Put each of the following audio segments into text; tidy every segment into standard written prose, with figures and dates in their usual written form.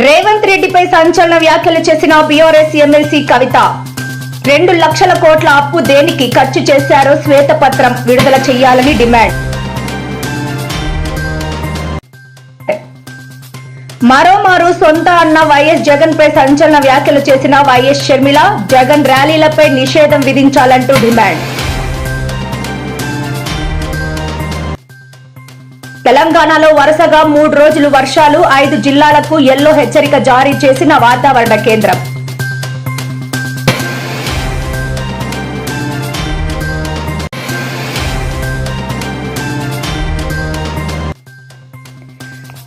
రేవంత్ రెడ్డిపై సంచలన వ్యాఖ్యలు చేసిన బీఆర్ఎస్ ఎమ్మెల్సీ కవిత. 2 లక్షల కోట్ల అప్పు దేనికి ఖర్చు చేశారో శ్వేతపత్రం విడుదల చేయాలని డిమాండ్. మరోమారు సొంత అన్న వైఎస్ జగన్ పై సంచలన వ్యాఖ్యలు చేసిన వైఎస్ షర్మిల. జగన్ ర్యాలీలపై నిషేధం విధించాలంటూ డిమాండ్. తెలంగాణలో వరుసగా 3 రోజులు వర్షాలు. 5 జిల్లాలకు యెల్లో హెచ్చరిక జారీ చేసిన వాతావరణ కేంద్రం.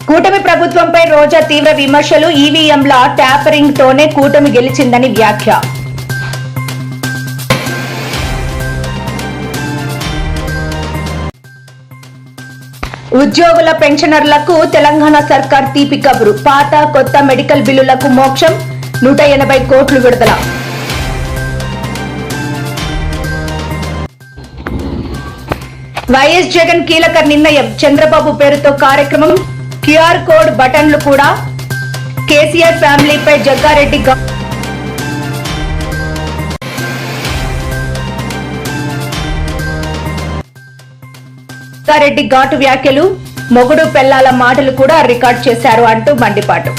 కూటమి ప్రభుత్వంపై రోజా తీవ్ర విమర్శలు. ఈవీఎంల ట్యాపరింగ్ తోనే కూటమి గెలిచిందని వ్యాఖ్య. ఉద్యోగుల పెన్షనర్లకు తెలంగాణ సర్కార్ తీపి కబురు. పాత కొత్త మెడికల్ బిల్లులకు మోక్షం. 180 కోట్లు విడుదల. వైఎస్ జగన్ కీలక నిర్ణయం. చంద్రబాబు పేరుతో కార్యక్రమం. క్యూఆర్ కోడ్ బటన్లు కూడా. కేసీఆర్ ఫ్యామిలీపై జగ్గారెడ్డి ఘాటు వ్యాఖ్యలు. మొగుడు పెళ్లాల మాటలు కూడా రికార్డ్ చేశారు అంటూ మండిపాటు.